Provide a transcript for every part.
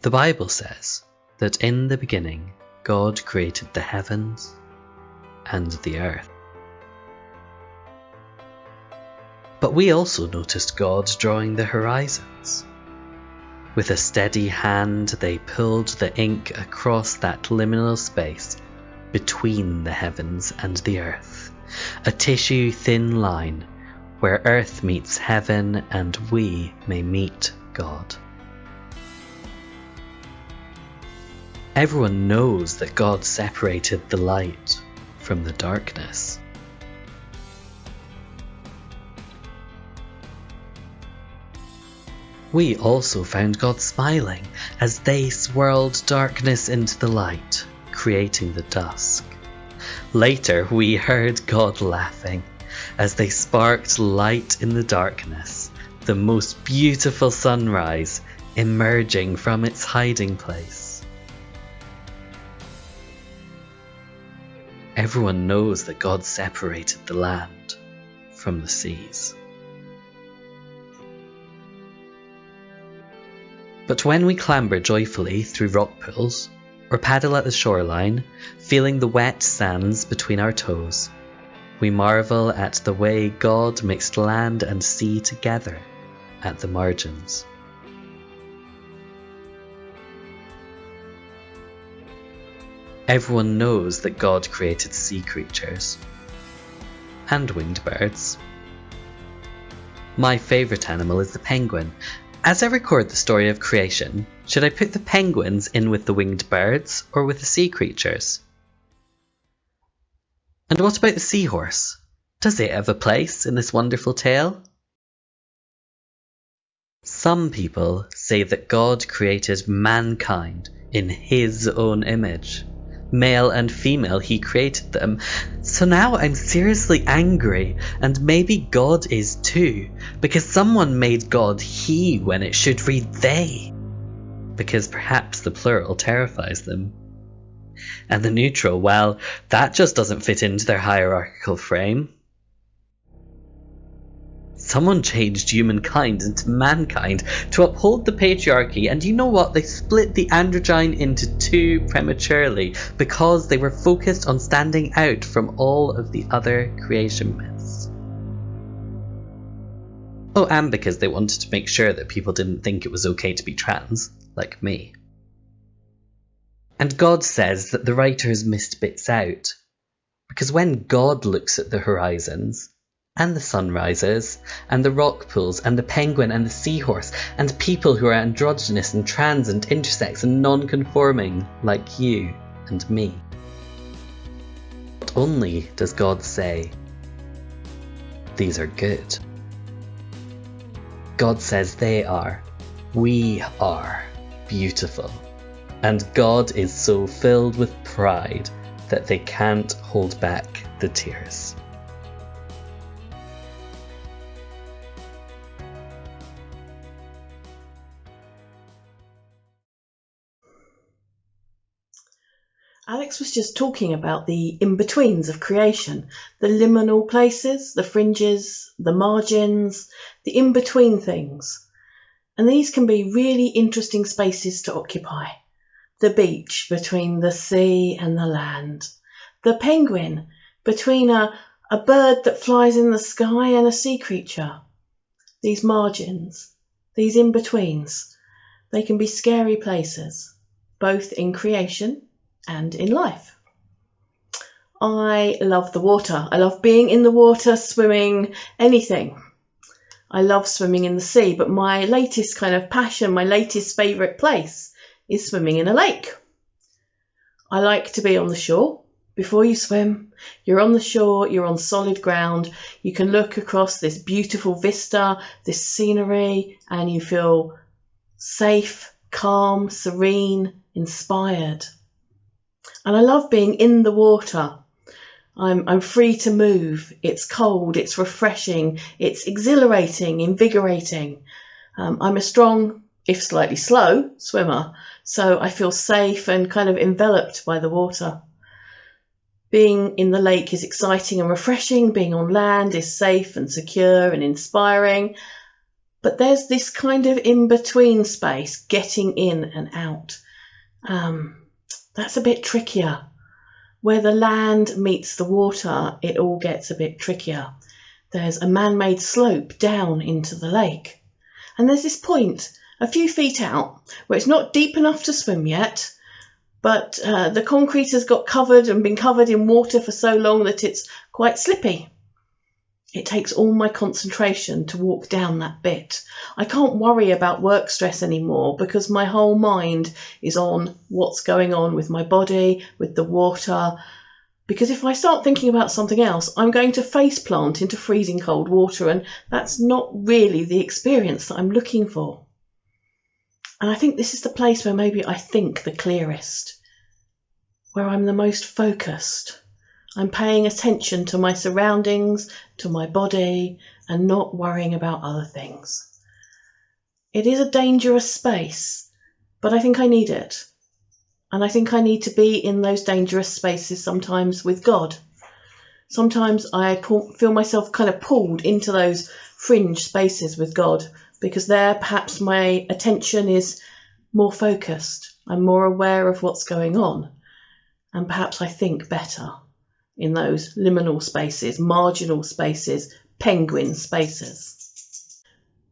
The Bible says that in the beginning God created the heavens and the earth. But we also noticed God drawing the horizons. With a steady hand, they pulled the ink across that liminal space between the heavens and the earth, a tissue-thin line where earth meets heaven and we may meet God. Everyone knows that God separated the light from the darkness. We also found God smiling as they swirled darkness into the light, creating the dusk. Later, we heard God laughing as they sparked light in the darkness, the most beautiful sunrise emerging from its hiding place. Everyone knows that God separated the land from the seas. But when we clamber joyfully through rock pools, or paddle at the shoreline, feeling the wet sands between our toes, we marvel at the way God mixed land and sea together at the margins. Everyone knows that God created sea creatures and winged birds. My favourite animal is the penguin. As I record the story of creation, should I put the penguins in with the winged birds or with the sea creatures? And what about the seahorse? Does it have a place in this wonderful tale? Some people say that God created mankind in his own image. Male and female, he created them. So now I'm seriously angry, and maybe God is too, because someone made God he when it should read they, because perhaps the plural terrifies them. And the neutral, well, that just doesn't fit into their hierarchical frame. Someone changed humankind into mankind to uphold the patriarchy, and you know what? They split the androgyne into two prematurely because they were focused on standing out from all of the other creation myths. Oh, and because they wanted to make sure that people didn't think it was okay to be trans, like me. And God says that the writers missed bits out, because when God looks at the horizons, and the sunrises, and the rock pools, and the penguin and the seahorse, and people who are androgynous and trans and intersex and non-conforming, like you and me. Not only does God say, these are good. God says we are beautiful. And God is so filled with pride that they can't hold back the tears. Alex was just talking about the in-betweens of creation, the liminal places, the fringes, the margins, the in-between things. And these can be really interesting spaces to occupy. The beach between the sea and the land. The penguin between a bird that flies in the sky and a sea creature. These margins, these in-betweens, they can be scary places, both in creation and in life. I love the water. I love being in the water, swimming, anything. I love swimming in the sea, but my latest kind of passion, my latest favourite place is swimming in a lake. I like to be on the shore. Before you swim, you're on the shore, you're on solid ground. You can look across this beautiful vista, this scenery, and you feel safe, calm, serene, inspired. And I love being in the water. I'm free to move. It's cold, it's refreshing, it's exhilarating, invigorating. I'm a strong, if slightly slow, swimmer, so I feel safe and kind of enveloped by the water. Being in the lake is exciting and refreshing. Being on land is safe and secure and inspiring. But there's this kind of in-between space, getting in and out. That's a bit trickier. Where the land meets the water, it all gets a bit trickier. There's a man-made slope down into the lake. And there's this point, a few feet out, where it's not deep enough to swim yet, but the concrete has got covered and been covered in water for so long that it's quite slippy. It takes all my concentration to walk down that bit. I can't worry about work stress anymore because my whole mind is on what's going on with my body, with the water. Because if I start thinking about something else, I'm going to face plant into freezing cold water, and that's not really the experience that I'm looking for. And I think this is the place where maybe I think the clearest, where I'm the most focused. I'm paying attention to my surroundings, to my body, and not worrying about other things. It is a dangerous space, but I think I need it. And I think I need to be in those dangerous spaces sometimes with God. Sometimes I feel myself kind of pulled into those fringe spaces with God, because there perhaps my attention is more focused. I'm more aware of what's going on, and perhaps I think better in those liminal spaces, marginal spaces, penguin spaces.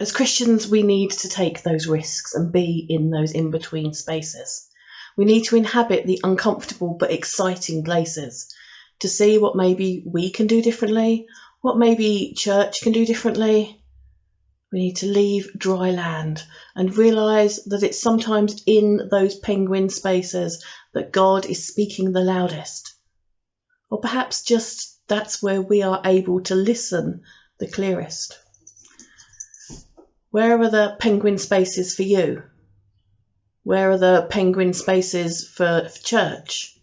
As Christians, we need to take those risks and be in those in-between spaces. We need to inhabit the uncomfortable but exciting places to see what maybe we can do differently, what maybe church can do differently. We need to leave dry land and realise that it's sometimes in those penguin spaces that God is speaking the loudest. Or perhaps just that's where we are able to listen the clearest. Where are the penguin spaces for you? Where are the penguin spaces for church?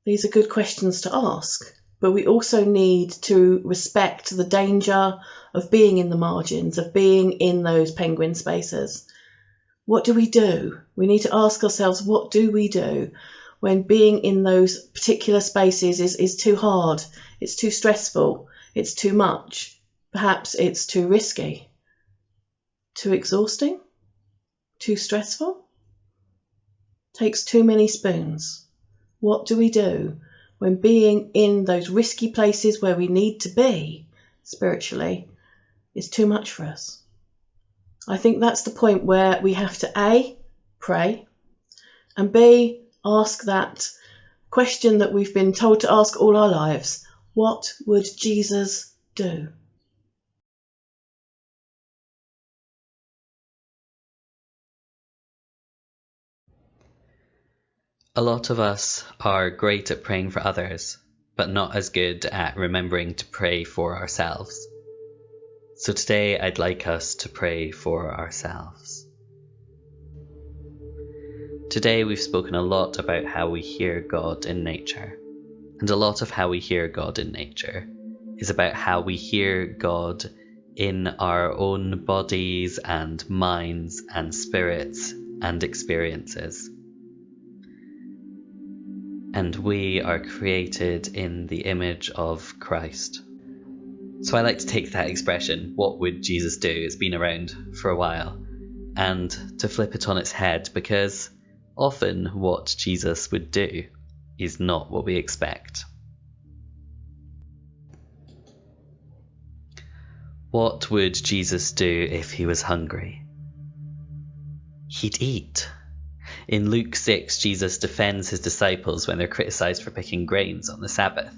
These are good questions to ask, but we also need to respect the danger of being in the margins, of being in those penguin spaces. What do we do? We need to ask ourselves, what do we do when being in those particular spaces is too hard, it's too stressful, it's too much, perhaps it's too risky, too exhausting, too stressful, takes too many spoons. What do we do when being in those risky places where we need to be spiritually is too much for us? I think that's the point where we have to A, pray, and B, ask that question that we've been told to ask all our lives. What would Jesus do? A lot of us are great at praying for others, but not as good at remembering to pray for ourselves. So today I'd like us to pray for ourselves. Today we've spoken a lot about how we hear God in nature. And a lot of how we hear God in nature is about how we hear God in our own bodies and minds and spirits and experiences. And we are created in the image of Christ. So I like to take that expression, what would Jesus do? It's been around for a while, and to flip it on its head, because often what Jesus would do is not what we expect. What would Jesus do if he was hungry? He'd eat. In Luke 6, Jesus defends his disciples when they're criticized for picking grains on the Sabbath.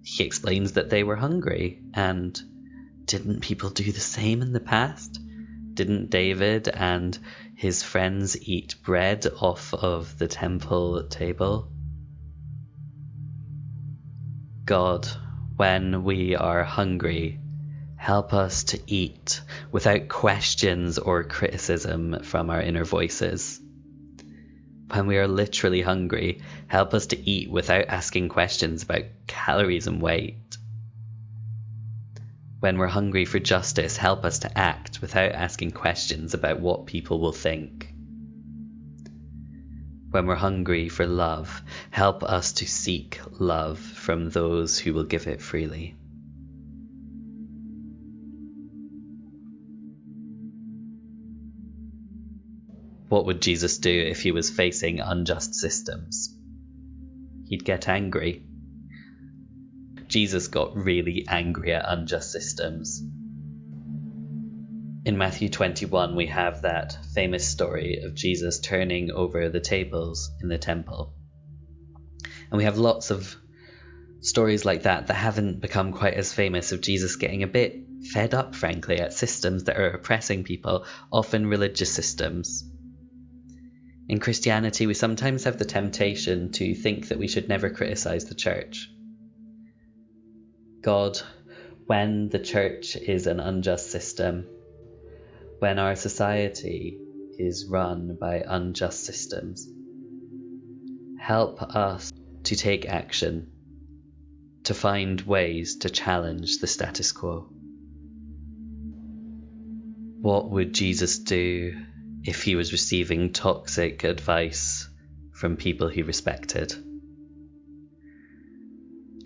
He explains that they were hungry, and didn't people do the same in the past? Didn't David and his friends eat bread off of the temple table? God, when we are hungry, help us to eat without questions or criticism from our inner voices. When we are literally hungry, help us to eat without asking questions about calories and weight. When we're hungry for justice, help us to act without asking questions about what people will think. When we're hungry for love, help us to seek love from those who will give it freely. What would Jesus do if he was facing unjust systems? He'd get angry. Jesus got really angry at unjust systems. In Matthew 21, we have that famous story of Jesus turning over the tables in the temple. And we have lots of stories like that haven't become quite as famous, of Jesus getting a bit fed up, frankly, at systems that are oppressing people, often religious systems. In Christianity, we sometimes have the temptation to think that we should never criticize the church. God, when the church is an unjust system, when our society is run by unjust systems, help us to take action, to find ways to challenge the status quo. What would Jesus do if he was receiving toxic advice from people he respected?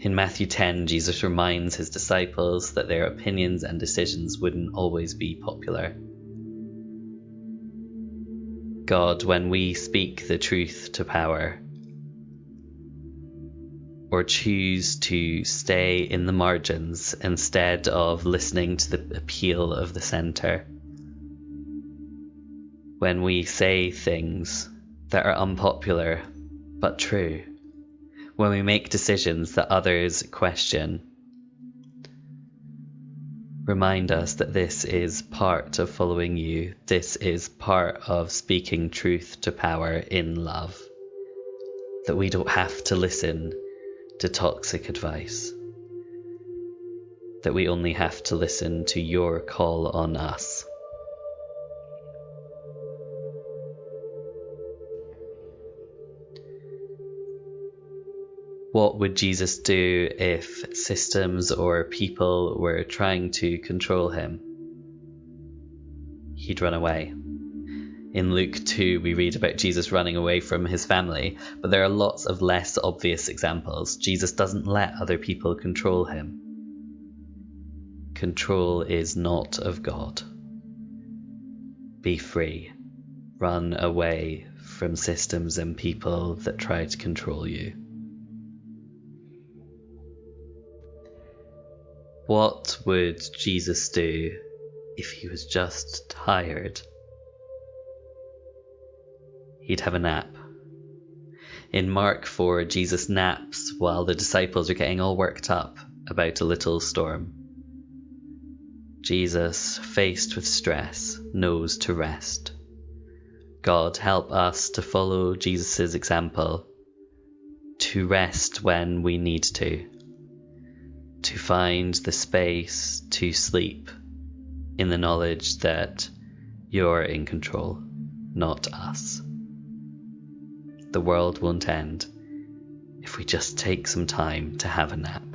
In Matthew 10, Jesus reminds his disciples that their opinions and decisions wouldn't always be popular. God, when we speak the truth to power, or choose to stay in the margins instead of listening to the appeal of the centre, when we say things that are unpopular but true, when we make decisions that others question, remind us that this is part of following you. This is part of speaking truth to power in love. That we don't have to listen to toxic advice. That we only have to listen to your call on us. What would Jesus do if systems or people were trying to control him? He'd run away. In Luke 2, we read about Jesus running away from his family, but there are lots of less obvious examples. Jesus doesn't let other people control him. Control is not of God. Be free. Run away from systems and people that try to control you. What would Jesus do if he was just tired? He'd have a nap. In Mark 4, Jesus naps while the disciples are getting all worked up about a little storm. Jesus, faced with stress, knows to rest. God, help us to follow Jesus' example, to rest when we need to find the space to sleep in the knowledge that you're in control, not us. The world won't end if we just take some time to have a nap.